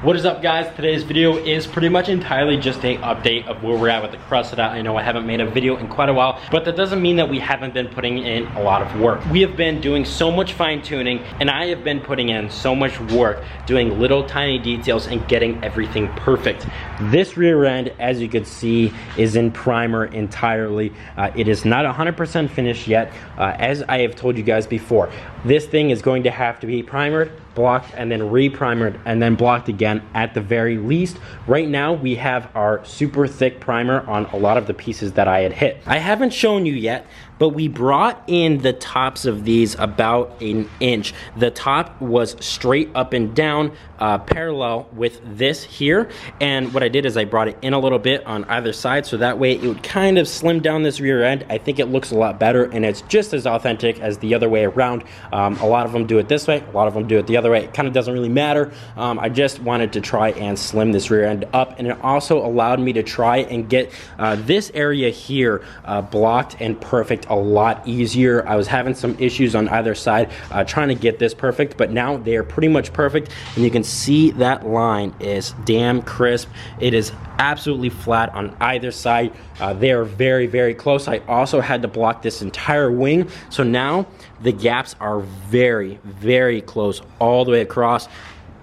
What is up, guys? Today's video is pretty much entirely just an update of where we're at with the Cressida. I know I haven't made a video in quite a while, but that doesn't mean that we haven't been putting in a lot of work. We have been doing so much fine tuning, and I have been putting in so much work doing little tiny details and getting everything perfect. This rear end, as you can see, is in primer entirely. It is not 100% finished yet. As I have told you guys before, this thing is going to have to be primered, blocked, and then re-primered, and then blocked again at the very least. Right now we have our super thick primer on a lot of the pieces that I had hit. I haven't shown you yet, but we brought in the tops of these about an inch. The top was straight up and down, parallel with this here, and what I did is I brought it in a little bit on either side, so that way it would kind of slim down this rear end. I think it looks a lot better, and it's just as authentic as the other way around. A lot of them do it this way, a lot of them do it the other way. It kind of doesn't really matter. I just wanted to try and slim this rear end up, and it also allowed me to try and get this area here blocked and perfect a lot easier. I was having some issues on either side trying to get this perfect, but now they are pretty much perfect, and you can see that line is damn crisp. It is absolutely flat on either side. They are very, very close. I also had to block this entire wing, so now the gaps are very, very close all the way across.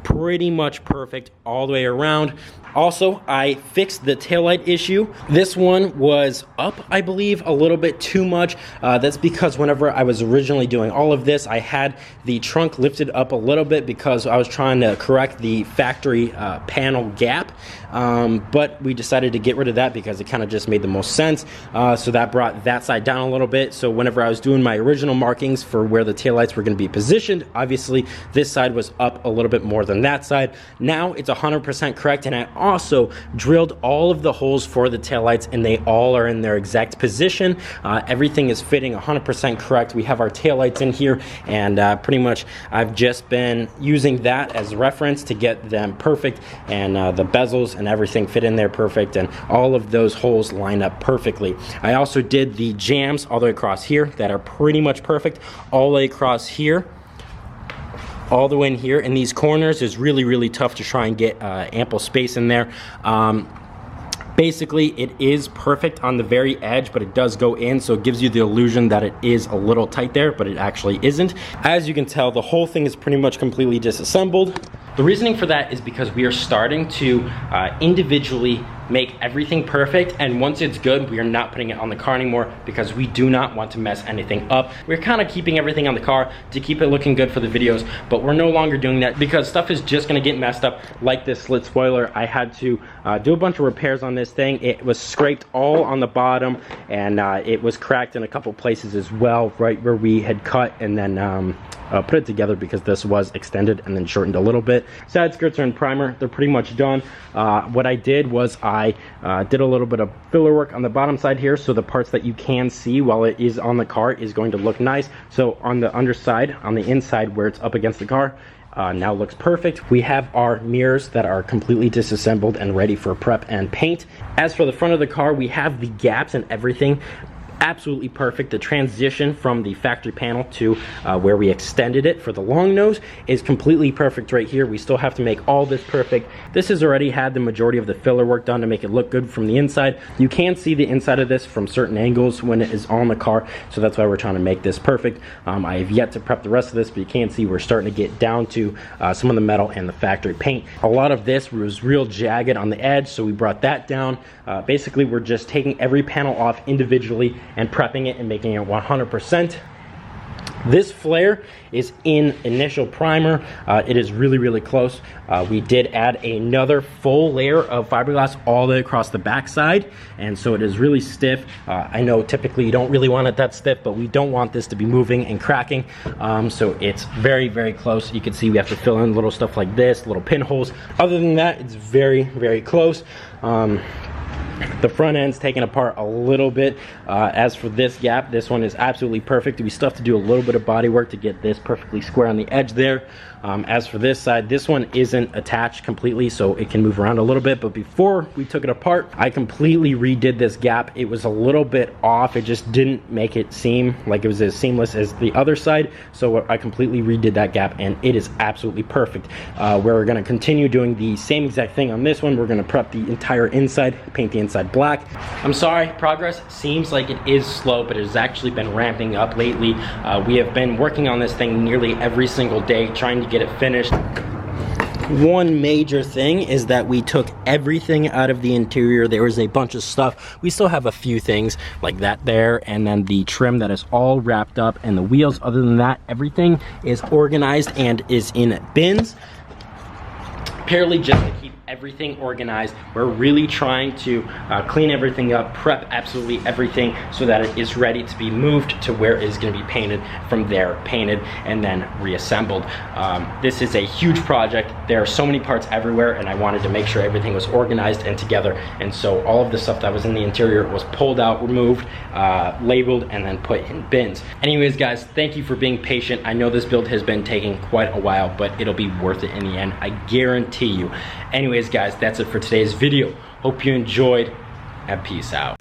Pretty much perfect all the way around. Also, I fixed the taillight issue. This one was up, I believe, a little bit too much. That's because whenever I was originally doing all of this, I had the trunk lifted up a little bit because I was trying to correct the factory panel gap. But we decided to get rid of that because it kind of just made the most sense. So that brought that side down a little bit. So whenever I was doing my original markings for where the taillights were going to be positioned, obviously this side was up a little bit more than that side. Now it's 100% correct, and I also drilled all of the holes for the taillights, and they all are in their exact position. Everything is fitting 100% correct. We have our taillights in here, and pretty much I've just been using that as reference to get them perfect, and the bezels and everything fit in there perfect, and all of those holes line up perfectly. I also did the jams all the way across here that are pretty much perfect, all the way across here, all the way in here. In these corners is really, really tough to try and get ample space in there. Basically, it is perfect on the very edge, but it does go in, so it gives you the illusion that it is a little tight there, but it actually isn't. As you can tell, the whole thing is pretty much completely disassembled. The reasoning for that is because we are starting to individually make everything perfect, and once it's good, we are not putting it on the car anymore because we do not want to mess anything up. We're kind of keeping everything on the car to keep it looking good for the videos, but we're no longer doing that because stuff is just gonna get messed up, like this slit spoiler. I had to do a bunch of repairs on this thing. It was scraped all on the bottom, and it was cracked in a couple places as well, right where we had cut and then put it together because this was extended and then shortened a little bit. Side skirts are in primer. They're pretty much done. What I did was I did a little bit of filler work on the bottom side here, so the parts that you can see while it is on the car is going to look nice. So on the underside, on the inside where it's up against the car, now looks perfect. We have our mirrors that are completely disassembled and ready for prep and paint. As for the front of the car, we have the gaps and everything absolutely perfect. The transition from the factory panel to where we extended it for the long nose is completely perfect right here. We still have to make all this perfect. This has already had the majority of the filler work done to make it look good from the inside. You can see the inside of this from certain angles when it is on the car, so that's why we're trying to make this perfect. I have yet to prep the rest of this, but you can see we're starting to get down to some of the metal and the factory paint. A lot of this was real jagged on the edge, so we brought that down. Basically, we're just taking every panel off individually and prepping it and making it 100%. This flare is in initial primer. It is really, really close. We did add another full layer of fiberglass all the way across the backside, and so it is really stiff. I know typically you don't really want it that stiff, but we don't want this to be moving and cracking, so it's very, very close. You can see we have to fill in little stuff like this, little pinholes. Other than that, it's very, very close. The front end's taken apart a little bit. As for this gap, this one is absolutely perfect. We still have to do a little bit of body work to get this perfectly square on the edge there. As for this side, this one isn't attached completely, so it can move around a little bit. But before we took it apart, I completely redid this gap. It was a little bit off. It just didn't make it seem like it was as seamless as the other side. So I completely redid that gap, and it is absolutely perfect. We're gonna continue doing the same exact thing on this one. We're gonna prep the entire inside, paint the inside black. I'm sorry, progress seems like it is slow, but it has actually been ramping up lately. We have been working on this thing nearly every single day, trying to get it finished. One major thing is that we took everything out of the interior. There was a bunch of stuff. We still have a few things like that there, and then the trim that is all wrapped up, and the wheels. Other than that, everything is organized and is in bins. Purely just to keep everything organized. We're really trying to clean everything up, prep absolutely everything so that it is ready to be moved to where it is going to be painted, from there painted and then reassembled. This is a huge project. There are so many parts everywhere, and I wanted to make sure everything was organized and together, and so all of the stuff that was in the interior was pulled out, removed, labeled, and then put in bins. Anyways guys, thank you for being patient. I know this build has been taking quite a while, but it'll be worth it in the end, I guarantee you. Anyways guys, that's it for today's video. Hope you enjoyed, and peace out.